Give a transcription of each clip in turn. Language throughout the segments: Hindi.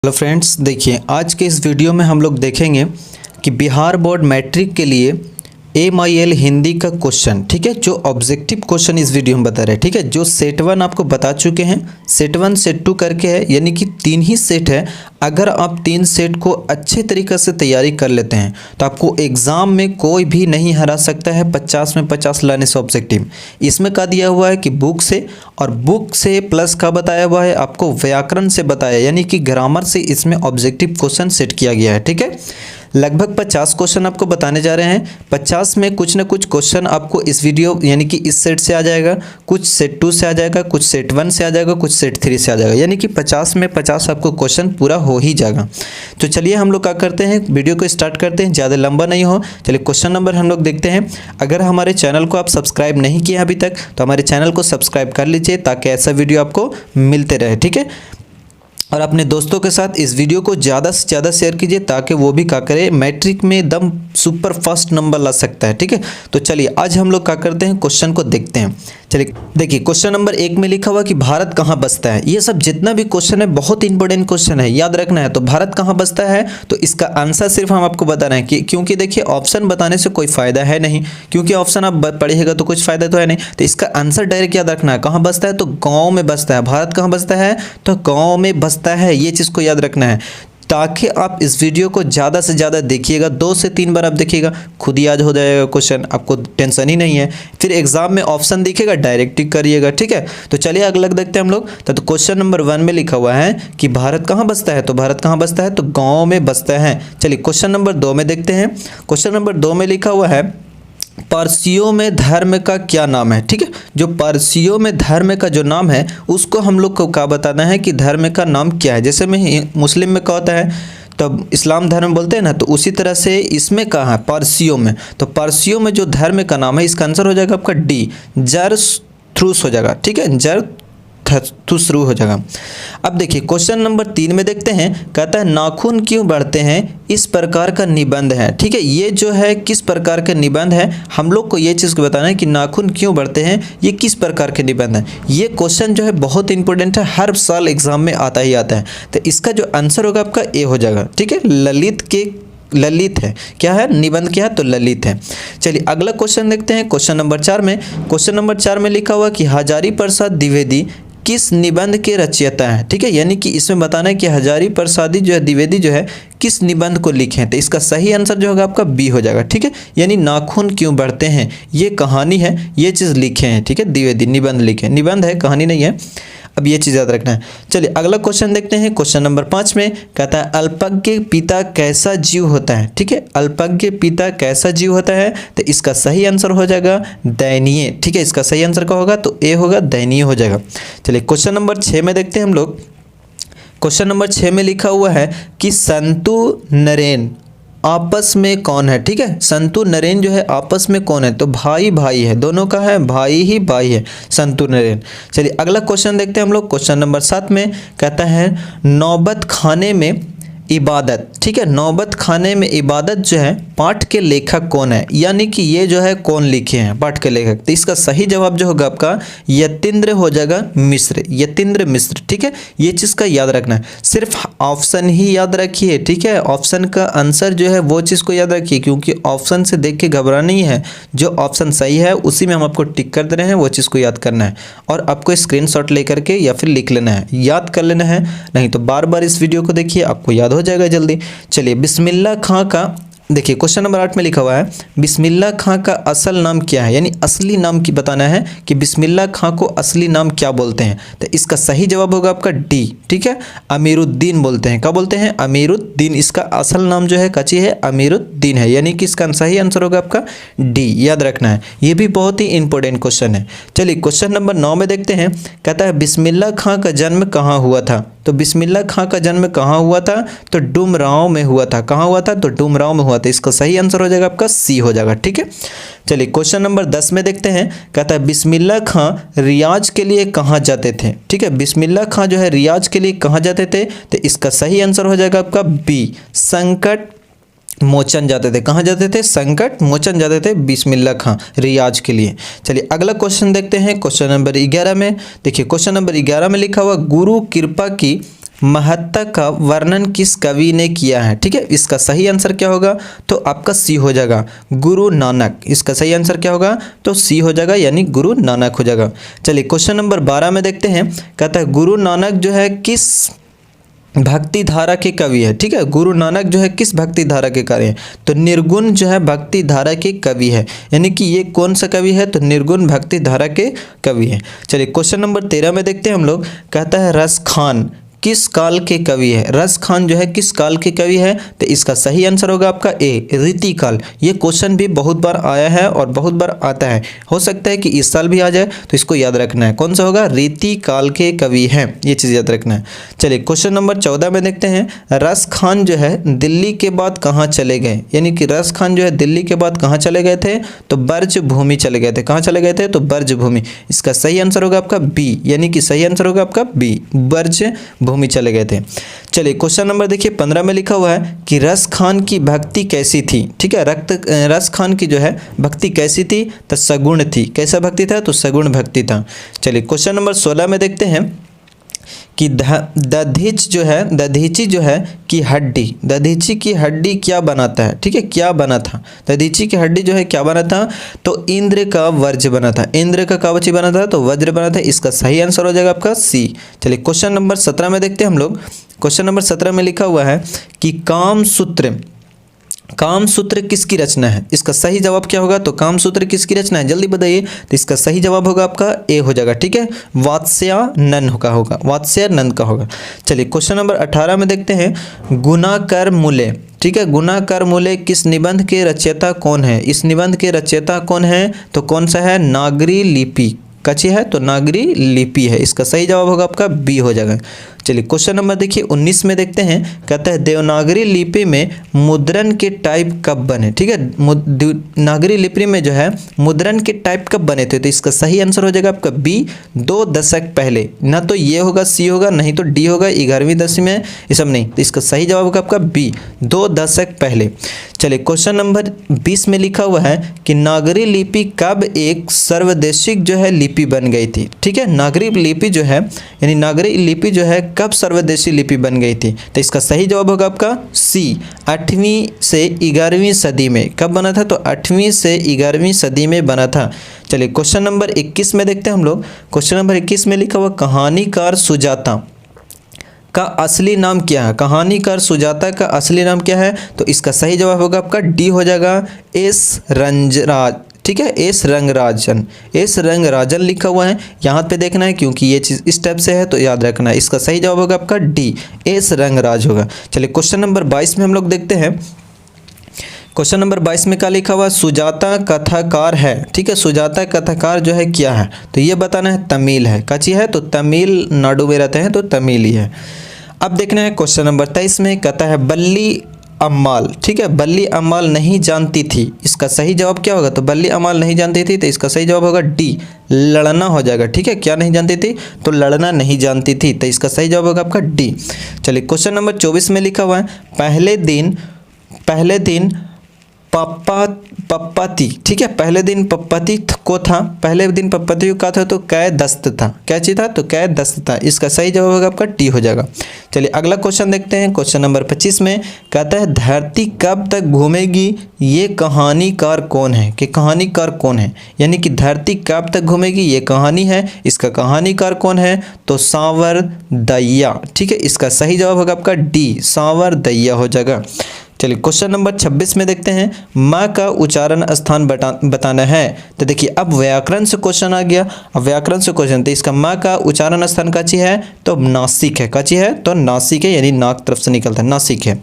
हेलो फ्रेंड्स, देखिए आज के इस वीडियो में हम लोग देखेंगे कि बिहार बोर्ड मैट्रिक के लिए MIL हिंदी का क्वेश्चन, ठीक है, जो ऑब्जेक्टिव क्वेश्चन इस वीडियो में बता रहे हैं, ठीक है। जो सेट 1 आपको बता चुके हैं, सेट 1 सेट 2 करके है, यानी कि 3 ही सेट है। अगर आप 3 सेट को अच्छे तरीके से तैयारी कर लेते हैं तो आपको एग्ज़ाम में कोई भी नहीं हरा सकता है 50 में 50 लाने से ऑब्जेक्टिव। इसमें क्या दिया हुआ है कि बुक से, और बुक से प्लस का बताया हुआ है आपको व्याकरण से बताया, यानी कि ग्रामर से इसमें ऑब्जेक्टिव क्वेश्चन सेट किया गया है, ठीक है। लगभग 50 क्वेश्चन आपको बताने जा रहे हैं। 50 में कुछ ना कुछ क्वेश्चन आपको इस वीडियो यानी कि इस सेट से आ जाएगा, कुछ सेट 2 से आ जाएगा, कुछ सेट 1 से आ जाएगा, कुछ सेट 3 से आ जाएगा, यानी कि 50 में 50 आपको क्वेश्चन पूरा हो ही जाएगा। तो चलिए हम लोग क्या करते हैं, वीडियो को स्टार्ट करते हैं, ज़्यादा लंबा नहीं हो। चलिए क्वेश्चन नंबर हम लोग देखते हैं। अगर हमारे चैनल को आप सब्सक्राइब नहीं किए अभी तक तो हमारे चैनल को सब्सक्राइब कर लीजिए ताकि ऐसा वीडियो आपको मिलते रहे, ठीक है। और अपने दोस्तों के साथ इस वीडियो को ज़्यादा से ज़्यादा शेयर कीजिए ताकि वो भी क्या करे, मैट्रिक में एकदम सुपर फास्ट नंबर ला सकता है, ठीक है। तो चलिए आज हम लोग क्या करते हैं, क्वेश्चन को देखते हैं। चलिए देखिए, क्वेश्चन नंबर 1 में लिखा हुआ कि भारत कहाँ बसता है। ये सब जितना भी क्वेश्चन है बहुत इंपॉर्टेंट क्वेश्चन है, याद रखना है। तो भारत कहाँ बसता है, तो इसका आंसर सिर्फ हम आपको बता रहे हैं कि क्योंकि देखिए ऑप्शन बताने से कोई फ़ायदा है नहीं, क्योंकि ऑप्शन आप पढ़िएगा तो कुछ फ़ायदा तो है नहीं। तो इसका आंसर डायरेक्ट याद रखना है। कहाँ बसता है, तो गाँव में बसता है। भारत कहाँ बसता है, तो गाँव में बसता है। ये चीज़ को याद रखना है ताकि आप इस वीडियो को ज़्यादा से ज़्यादा देखिएगा। 2 से 3 बार आप देखिएगा, खुद ही याद हो जाएगा क्वेश्चन, आपको टेंशन ही नहीं है। फिर एग्जाम में ऑप्शन दिखेगा, डायरेक्ट टिक करिएगा, ठीक है। तो चलिए अगला देखते हैं हम लोग। तो क्वेश्चन नंबर 1 में लिखा हुआ है कि भारत कहाँ बसता है, तो भारत कहाँ बसता है, तो गाँव में बसता है। चलिए क्वेश्चन नंबर 2 में देखते हैं। क्वेश्चन नंबर 2 में लिखा हुआ है पारसियों में धर्म का क्या नाम है, ठीक है। जो पारसियों में धर्म का जो नाम है उसको हम लोग को क्या बताना है कि धर्म का नाम क्या है। जैसे में मुस्लिम में क्या होता है, तब इस्लाम धर्म बोलते हैं ना, तो उसी तरह से इसमें कहाँ है, पारसियों में। तो पारसियों में जो धर्म का नाम है, इसका आंसर हो जाएगा आपका डी, जरथुस्त्र हो जाएगा, ठीक है, जरथुस्त्र हो जाएगा। अब देखिए क्वेश्चन नंबर 3 में देखते हैं, कहता है नाखून क्यों बढ़ते हैं, इस प्रकार का निबंध है, ठीक है। ये जो है किस प्रकार का निबंध है, हम लोग को ये चीज़ को बताना है कि नाखून क्यों बढ़ते हैं, ये किस प्रकार के निबंध है। ये क्वेश्चन जो है बहुत इंपॉर्टेंट है, हर साल एग्जाम में आता ही आता है। तो इसका जो आंसर होगा आपका ए हो जाएगा, ठीक है। ललित है, क्या है, निबंध क्या है, तो ललित है। चलिए अगला क्वेश्चन देखते हैं। क्वेश्चन नंबर 4 में, क्वेश्चन नंबर 4 में लिखा हुआ कि हजारी प्रसाद द्विवेदी किस निबंध के रचयिता हैं, ठीक है। यानी कि इसमें बताना है कि हजारी प्रसादी जो है द्विवेदी जो है किस निबंध को लिखे हैं। तो इसका सही आंसर जो होगा आपका बी हो जाएगा, ठीक है। यानी नाखून क्यों बढ़ते हैं, ये कहानी है, ये चीज़ लिखे हैं, ठीक है। द्विवेदी निबंध लिखे, निबंध है, कहानी नहीं है। अब ये चीज़ याद रखना है। चलिए अगला क्वेश्चन देखते हैं। क्वेश्चन नंबर 5 में कहता है अल्पज्ञ पिता कैसा जीव होता है, ठीक है। अल्पज्ञ पिता कैसा जीव होता है, तो इसका सही आंसर हो जाएगा दयनीय, ठीक है। इसका सही आंसर क्या होगा, तो ए होगा, दयनीय हो जाएगा। चलिए क्वेश्चन नंबर 6 में देखते हैं हम लोग। क्वेश्चन नंबर 6 में लिखा हुआ है कि संतु नरेन आपस में कौन है, ठीक है। संतु नरेन जो है आपस में कौन है, तो भाई भाई है, दोनों का है, भाई ही भाई है, संतु नरेन। चलिए अगला क्वेश्चन देखते हैं हम लोग। क्वेश्चन नंबर 7 में कहता है नौबत खाने में इबादत, ठीक है। नौबत खाने में इबादत जो है पाठ के लेखक कौन है, यानी कि ये जो है कौन लिखे हैं पाठ के लेखक। तो इसका सही जवाब जो होगा आपका यतीन्द्र हो जाएगा मिश्र, यतीन्द्र मिश्र, ठीक है। ये चीज़ का याद रखना है, सिर्फ ऑप्शन ही याद रखिए, ठीक है। ऑप्शन का आंसर जो है वो चीज़ को याद रखिए, क्योंकि ऑप्शन से देख के घबराना नहीं है। जो ऑप्शन सही है उसी में हम आपको टिक कर दे रहे हैं, वो चीज़ को याद करना है और आपको स्क्रीनशॉट लेकर के या फिर लिख लेना है, याद कर लेना है, नहीं तो बार बार इस वीडियो को देखिए, आपको याद हो जाएगा जल्दी। चलिए बिस्मिल्लाह खां का, देखिए क्वेश्चन नंबर 8 में लिखा हुआ है बिस्मिल्लाह खां का असल नाम क्या है, यानी असली नाम की बताना है कि बिस्मिल्लाह खां को असली नाम क्या बोलते हैं। तो इसका सही जवाब होगा आपका डी, ठीक है, अमीरुद्दीन बोलते हैं। क्या बोलते हैं, अमीरुद्दीन। इसका असल नाम जो है कची है, अमीरुद्दीन है, यानी कि इसका सही आंसर होगा आपका डी, याद रखना है। ये भी बहुत ही इंपॉर्टेंट क्वेश्चन है। चलिए क्वेश्चन नंबर 9 में देखते हैं। कहता है बिस्मिल्लाह खां का जन्म कहाँ हुआ था, तो बिस्मिल्लाह खां का जन्म कहाँ हुआ था, तो डुमरांव में हुआ था। कहाँ हुआ था, तो डुमरांव में हुआ था। इसका सही आंसर हो जाएगा आपका सी हो जाएगा, ठीक है। चलिए क्वेश्चन नंबर 10 में देखते हैं। कहता है बिस्मिल्लाह खां रियाज के लिए कहाँ जाते थे, ठीक है। बिस्मिल्लाह खां जो है रियाज के लिए कहाँ जाते थे, तो इसका सही आंसर हो जाएगा आपका बी, संकट मोचन जाते थे। कहाँ जाते थे, संकट मोचन जाते थे बिस्मिल्लाह खां रियाज के लिए। चलिए अगला क्वेश्चन देखते हैं। क्वेश्चन नंबर 11 में देखिए, क्वेश्चन नंबर 11 में लिखा हुआ गुरु कृपा की महत्ता का वर्णन किस कवि ने किया है। ठीक है, इसका सही आंसर क्या होगा, तो आपका सी हो जाएगा, गुरु नानक। इसका सही आंसर क्या होगा, तो सी हो जाएगा, यानी गुरु नानक हो जाएगा। चलिए क्वेश्चन नंबर 12 में देखते हैं। कहता है गुरु नानक जो है किस भक्ति धारा के कवि है। ठीक है, गुरु नानक जो है किस भक्ति धारा के कवि है, तो निर्गुण जो है भक्ति धारा के कवि है, यानी कि ये कौन सा कवि है, तो निर्गुण भक्ति धारा के कवि है। चलिए क्वेश्चन नंबर 13 में देखते हैं हम लोग। कहता है रस खान किस काल के कवि है। रस खान जो है किस काल के कवि है, तो इसका सही आंसर होगा आपका ए, रीति काल। ये क्वेश्चन भी बहुत बार आया है और बहुत बार आता है, हो सकता है कि इस साल भी आ जाए, तो इसको याद रखना है, कौन सा होगा, रीति काल के कवि हैं, ये चीज़ याद रखना है। चलिए क्वेश्चन नंबर 14 में देखते हैं। रस खान जो है दिल्ली के बाद कहाँ चले गए, यानी कि रस खान जो है दिल्ली के बाद कहाँ चले गए थे, तो ब्रज भूमि चले गए थे। कहाँ चले गए थे, तो ब्रज भूमि। इसका सही आंसर होगा आपका बी, यानी कि सही आंसर होगा आपका बी, ब्रज भूमि चले गए थे। चलिए क्वेश्चन नंबर देखिए 15 में लिखा हुआ है कि रस खान की भक्ति कैसी थी। ठीक है, रस खान की जो है भक्ति कैसी थी, तो सगुण थी। कैसा भक्ति था, तो सगुण भक्ति था। चलिए क्वेश्चन नंबर 16 में देखते हैं कि दधीची जो है कि हड्डी, दधीची की हड्डी क्या बनाता है। ठीक है, क्या बना था, दधीची की हड्डी जो है क्या बना था, तो इंद्र का वज्र बना था। इंद्र का कवच बना था, तो वज्र बना था। इसका सही आंसर हो जाएगा आपका सी। चलिए क्वेश्चन नंबर 17 में देखते हैं हम लोग। क्वेश्चन नंबर 17 में लिखा हुआ है कि कामसूत्र किसकी रचना है। इसका सही जवाब क्या होगा, तो कामसूत्र किसकी रचना है, जल्दी बताइए। तो इसका सही जवाब होगा आपका ए हो जाएगा। ठीक है, वात्स्यायन का होगा, वात्स्यायन का होगा। चलिए क्वेश्चन नंबर 18 में देखते हैं। गुना कर मूल्य, ठीक है, गुना कर मूल्य किस निबंध के रचयिता कौन है। इस निबंध के रचयिता कौन है, तो कौन सा है, नागरी लिपि कची है, तो नागरी लिपि है। इसका सही जवाब होगा आपका बी हो जाएगा। चलिए क्वेश्चन नंबर देखिए 19 में देखते हैं। कहता है देवनागरी लिपि में मुद्रण के टाइप कब बने। ठीक है, नागरी लिपि में जो है मुद्रण के टाइप कब बने थे, तो इसका सही आंसर हो जाएगा आपका बी, 2 दशक पहले। ना तो ये होगा, सी होगा, नहीं तो डी होगा, 11वीं दशक में, ये सब नहीं। तो इसका सही जवाब होगा आपका बी, 2 दशक पहले। चलिए क्वेश्चन नंबर 20 में लिखा हुआ है कि नागरी लिपि कब एक सर्वदेशिक जो है लिपि बन गई थी। ठीक है, नागरी लिपि जो है, यानी नागरी लिपि जो है कब सर्वदेशी लिपि बन गई थी, तो इसका सही जवाब होगा आपका सी, 8वीं से 11वीं सदी में। कब बना था, तो 8वीं से 11वीं सदी में बना था। चलिए क्वेश्चन नंबर 21 में देखते हैं हम लोग। क्वेश्चन नंबर 21 में लिखा हुआ कहानीकार सुजाता का असली नाम क्या है। कहानीकार सुजाता का असली नाम क्या है, तो इसका सही जवाब होगा आपका डी हो जाएगा, एस रंगराज। ठीक है, एस रंगराजन, एस रंगराजन लिखा हुआ है, यहाँ पे देखना है क्योंकि ये चीज़ इस टाइप से है, तो याद रखना है। इसका सही जवाब होगा आपका डी, एस रंगराज होगा। चलिए क्वेश्चन नंबर 22 में हम लोग देखते हैं। क्वेश्चन नंबर 22 में क्या लिखा हुआ, सुजाता कथाकार है। ठीक है, सुजाता कथाकार जो है क्या है, तो ये बताना है तमिल है, कच्ची है, तो तमिलनाडु में रहते हैं, तो तमिल ही है। अब देखना है क्वेश्चन नंबर 23 में। कहता है बल्ली अम्माल। ठीक है, बल्ली अम्माल नहीं जानती थी। इसका सही जवाब क्या होगा, तो बल्ली अम्माल नहीं जानती थी, तो इसका सही जवाब होगा डी, लड़ना हो जाएगा। ठीक है, क्या नहीं जानती थी, तो लड़ना नहीं जानती थी, तो इसका सही जवाब होगा आपका डी। चलिए क्वेश्चन नंबर 24 में लिखा हुआ है पहले दिन पप्पाती। ठीक है, पहले दिन पप्पाती को था, पहले दिन पप्पाती को क्या था, तो कै दस्त था। क्या चीज़ था, तो कै दस्त था। इसका सही जवाब होगा आपका टी हो जाएगा। चलिए अगला क्वेश्चन देखते हैं। क्वेश्चन नंबर 25 में कहता है धरती कब तक घूमेगी, ये कहानीकार कौन है, कि कहानीकार कौन है, यानी कि धरती कब तक घूमेगी, ये कहानी है। इसका कहानीकार कौन है, तो सांवरदैया। ठीक है, इसका सही जवाब होगा आपका डी, सांवरदैया हो जाएगा। चलिए क्वेश्चन नंबर 26 में देखते हैं। माँ का उच्चारण स्थान बताना है, तो देखिए अब व्याकरण से क्वेश्चन आ गया। अब व्याकरण से क्वेश्चन, तो इसका माँ का उच्चारण स्थान काची है, तो नासिक है। काची है, तो नासिक है, यानी नाक तरफ से निकलता है, नासिक है।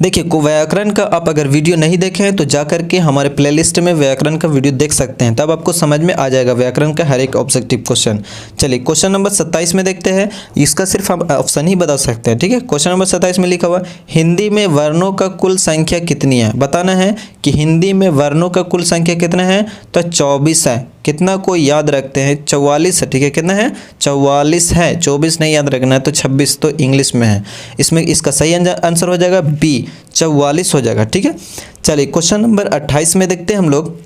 देखिए को व्याकरण का आप अगर वीडियो नहीं देखे हैं तो जा करके हमारे प्लेलिस्ट में व्याकरण का वीडियो देख सकते हैं, तब आपको समझ में आ जाएगा व्याकरण का हर एक ऑब्जेक्टिव क्वेश्चन। चलिए क्वेश्चन नंबर 27 में देखते हैं। इसका सिर्फ हम ऑप्शन ही बता सकते हैं। ठीक है, क्वेश्चन नंबर 27 में लिखा हुआ हिंदी में वर्णों का कुल संख्या कितनी है। बताना है कि हिंदी में वर्णों का कुल संख्या कितना है, तो 24 है। कितना को याद रखते हैं, 44 है। ठीक है, कितना है, 44 है, 24 नहीं याद रखना है, तो 26 तो इंग्लिश में है। इसमें इसका सही आंसर हो जाएगा बी, 44 हो जाएगा। ठीक है, चलिए क्वेश्चन नंबर 28 में देखते हैं हम लोग।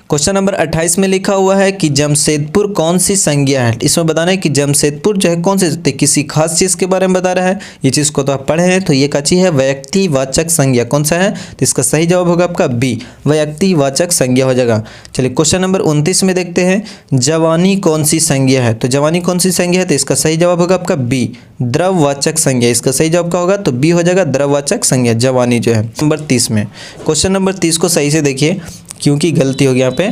क्वेश्चन नंबर 28 में लिखा हुआ है कि जमशेदपुर कौन सी संज्ञा है। इसमें बताना है कि जमशेदपुर जो है कौन से किसी खास चीज़ के बारे में बता रहा है। ये चीज़ को तो आप पढ़े हैं, तो ये क्या चीज़ है, व्यक्तिवाचक संज्ञा। कौन सा है, तो इसका सही जवाब होगा आपका बी, व्यक्तिवाचक संज्ञा हो जाएगा। चलिए क्वेश्चन नंबर 29 में देखते हैं, जवानी कौन सी संज्ञा है। तो जवानी कौन सी संज्ञा है, तो इसका सही जवाब होगा आपका बी, द्रववाचक संज्ञा। इसका सही जवाब क्या होगा, तो बी हो जाएगा, द्रववाचक संज्ञा जवानी जो है। नंबर 30 में, क्वेश्चन नंबर 30 को सही से देखिए क्योंकि गलती हो गई यहाँ पे,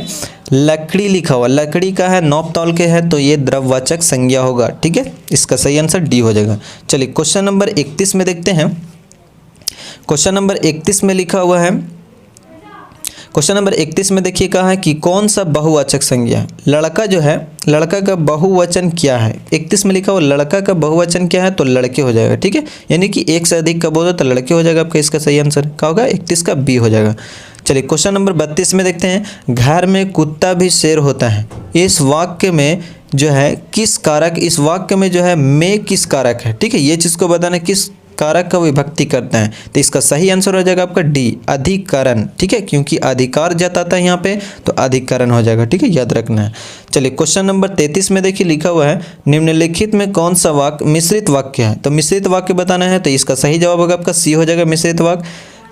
लकड़ी लिखा हुआ, लकड़ी का है, नौप तौल के है, तो ये द्रववाचक संज्ञा होगा। ठीक है, इसका सही आंसर डी हो जाएगा। चलिए क्वेश्चन नंबर 31 में देखते हैं। क्वेश्चन नंबर 31 में लिखा हुआ है, क्वेश्चन नंबर 31 में देखिए कहा है कि कौन सा बहुवाचक संज्ञा है। लड़का जो है, लड़का का बहुवचन क्या है। 31 में लिखा हुआ लड़का का बहुवचन क्या है, तो लड़के हो जाएगा। ठीक है, यानी कि एक से अधिक का बोलो तो लड़के हो जाएगा आपका। इसका सही आंसर क्या होगा, 31 का बी हो जाएगा। चलिए क्वेश्चन नंबर 32 में देखते हैं, घर में कुत्ता भी शेर होता है। इस वाक्य में जो है किस कारक, इस वाक्य में जो है में किस कारक है। ठीक है, ये चीज़ को बताना किस कारक का विभक्ति करते हैं, तो इसका सही आंसर हो जाएगा आपका डी, अधिकरण। ठीक है, क्योंकि अधिकार जताता है यहाँ पे, तो अधिकरण हो जाएगा। ठीक है, याद रखना है। चलिए क्वेश्चन नंबर 33 में देखिए लिखा हुआ है, निम्नलिखित में कौन सा वाक्य मिश्रित वाक्य है। तो मिश्रित वाक्य बताना है, तो इसका सही जवाब होगा आपका सी हो जाएगा, मिश्रित वाक्य।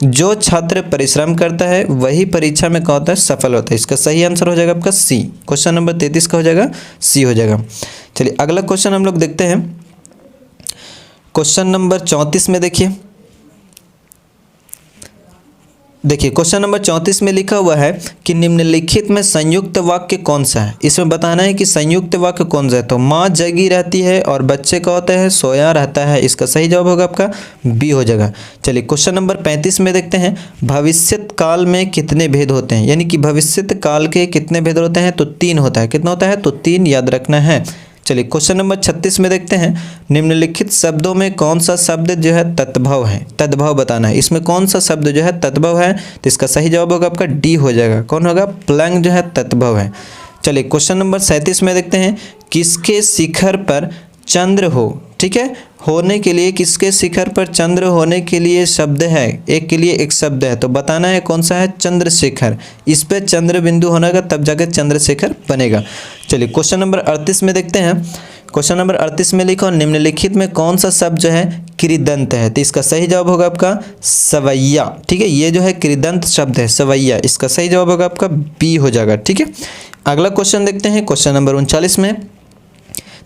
जो छात्र परिश्रम करता है वही परीक्षा में क्या होता है, सफल होता है। इसका सही आंसर हो जाएगा आपका सी, क्वेश्चन नंबर 33 का हो जाएगा सी हो जाएगा। चलिए अगला क्वेश्चन हम लोग देखते हैं, क्वेश्चन नंबर 34 में देखिए क्वेश्चन नंबर 34 में लिखा हुआ है कि निम्नलिखित में संयुक्त वाक्य कौन सा है। इसमें बताना है कि संयुक्त वाक्य कौन सा है। तो माँ जगी रहती है और बच्चे का होता है सोया रहता है। इसका सही जवाब होगा आपका बी हो जाएगा। चलिए क्वेश्चन नंबर 35 में देखते हैं, भविष्यत काल में कितने भेद होते हैं, यानी कि भविष्यत काल के कितने भेद होते हैं, तो 3 होता है। कितना होता है, तो 3 याद रखना है। चलिए क्वेश्चन नंबर 36 में देखते हैं, निम्नलिखित शब्दों में कौन सा शब्द जो है तद्भव है। तद्भव बताना है, इसमें कौन सा शब्द जो है तद्भव है, तो इसका सही जवाब होगा आपका डी हो जाएगा। कौन होगा, प्लंग जो है तद्भव है। चलिए क्वेश्चन नंबर 37 में देखते हैं, किसके शिखर पर चंद्र हो। ठीक है, होने के लिए किसके शिखर पर चंद्र होने के लिए शब्द है, एक के लिए एक शब्द है, तो बताना है कौन सा है, चंद्रशेखर। इस पे चंद्र बिंदु होने का तब जाकर चंद्रशेखर बनेगा। चलिए क्वेश्चन नंबर 38 में देखते हैं। क्वेश्चन नंबर 38 में लिखा, निम्नलिखित में कौन सा शब्द जो है कृदंत है, तो इसका सही जवाब होगा आपका सवैया। ठीक है, ये जो है कृदंत शब्द है सवैया, इसका सही जवाब होगा आपका बी हो जाएगा। ठीक है, अगला क्वेश्चन देखते हैं, क्वेश्चन नंबर 39 में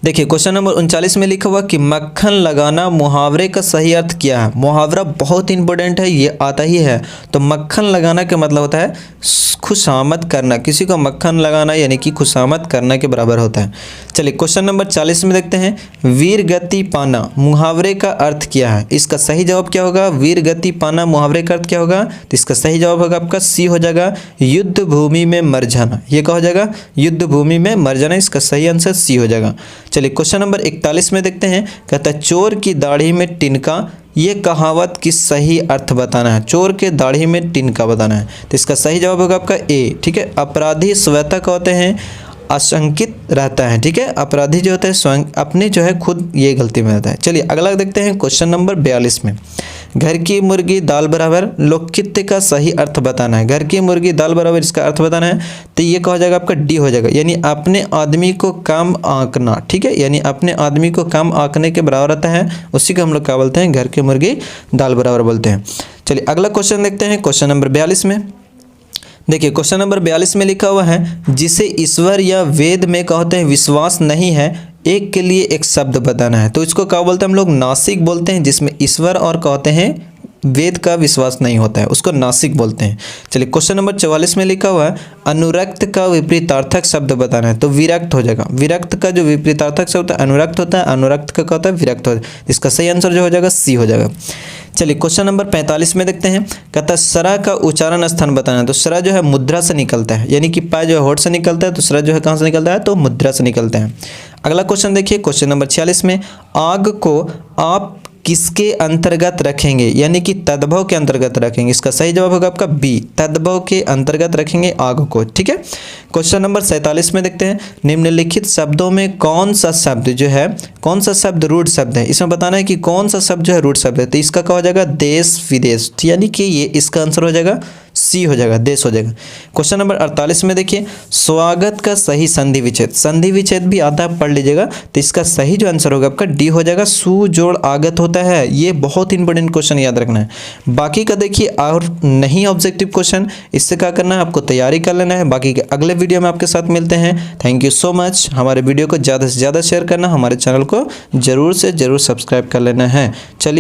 देखिए क्वेश्चन नंबर 39 में लिखा हुआ कि मक्खन लगाना मुहावरे का सही अर्थ क्या है। मुहावरा बहुत इंपॉर्टेंट है, ये आता ही है। तो मक्खन लगाना का मतलब होता है खुशामद करना, किसी को मक्खन लगाना यानी कि खुशामद करना के बराबर होता है। चलिए क्वेश्चन नंबर 40 में देखते हैं, वीर गति पाना मुहावरे का अर्थ क्या है। इसका सही जवाब क्या होगा, वीर गति पाना मुहावरे का अर्थ क्या होगा, तो इसका सही जवाब होगा आपका सी हो जाएगा, युद्ध भूमि में मर जाना। ये क्या हो जाएगा, युद्ध भूमि में मर जाना, इसका सही आंसर सी हो जाएगा। चलिए क्वेश्चन नंबर 41 में देखते हैं, कहता है चोर की दाढ़ी में तिनका, ये कहावत की सही अर्थ बताना है। चोर के दाढ़ी में तिनका बताना है, तो इसका सही जवाब होगा आपका ए। ठीक है, अपराधी स्वतः कहते हैं आशंकित रहता है। ठीक है, अपराधी जो होता है स्वयं अपने जो है खुद ये गलती में रहता है। चलिए अगला देखते हैं क्वेश्चन नंबर 42 में, घर की मुर्गी दाल बराबर लोककित्य का सही अर्थ बताना है। घर की मुर्गी दाल बराबर इसका अर्थ बताना है, तो ये कहा जाएगा आपका डी हो जाएगा, यानी अपने आदमी को काम आंकना। ठीक है, यानी अपने आदमी को काम आंकने के बराबर रहता है, उसी को हम लोग क्या बोलते हैं, घर की मुर्गी दाल बराबर बोलते हैं। चलिए अगला क्वेश्चन देखते हैं, क्वेश्चन नंबर 42 में देखिए क्वेश्चन नंबर 42 में लिखा हुआ है, जिसे ईश्वर या वेद में कहते हैं विश्वास नहीं है, एक के लिए एक शब्द बताना है। तो इसको क्या बोलते हैं हम लोग, नासिक बोलते हैं, जिसमें ईश्वर और कहते हैं वेद का विश्वास नहीं होता है, उसको नासिक बोलते हैं। चलिए क्वेश्चन नंबर 44 में लिखा हुआ है, अनुरक्त का विपरीतार्थक शब्द बताना है, तो विरक्त हो जाएगा। विरक्त का जो विपरीतार्थक शब्द अनुरक्त होता है, अनुरक्त का होता है विरक्त होता है, इसका सही आंसर जो हो जाएगा सी हो जाएगा। चलिए क्वेश्चन नंबर 45 में देखते हैं, कहता है सरा का उच्चारण स्थान बताना है। तो सरा जो है मुद्रा से निकलता है, यानी कि पा जो है होठ से निकलता है, तो सरा जो है कहाँ से निकलता है, तो मुद्रा से निकलता है। अगला क्वेश्चन देखिए क्वेश्चन नंबर 46 में, आग को आप किसके अंतर्गत रखेंगे, यानी कि तद्भव के अंतर्गत रखेंगे। इसका सही जवाब होगा आपका बी, तद्भव के अंतर्गत रखेंगे आग को। ठीक है, क्वेश्चन नंबर 47 में देखते हैं, निम्नलिखित शब्दों में कौन सा शब्द जो है, कौन सा शब्द रूढ़ शब्द है। इसमें बताना है कि कौन सा शब्द जो है रूढ़ शब्द है, तो इसका क्या हो जाएगा, देश विदेश, यानी कि ये इसका आंसर हो जाएगा सी हो जाएगा, देश हो जाएगा। क्वेश्चन नंबर 48 में देखिए, स्वागत का सही संधि विच्छेद, संधि विच्छेद भी आता है, पढ़ लीजिएगा। तो इसका सही जो आंसर होगा आपका डी हो जाएगा, सु जोड़ आगत होता है। ये बहुत इंपॉर्टेंट क्वेश्चन याद रखना है। बाकी का देखिए और नहीं ऑब्जेक्टिव क्वेश्चन, इससे क्या करना है, आपको तैयारी कर लेना है। बाकी के अगले वीडियो में आपके साथ मिलते हैं। Thank you so much. हमारे वीडियो को ज़्यादा से ज़्यादा शेयर करना, हमारे चैनल को जरूर से जरूर सब्सक्राइब कर लेना है। चलिए।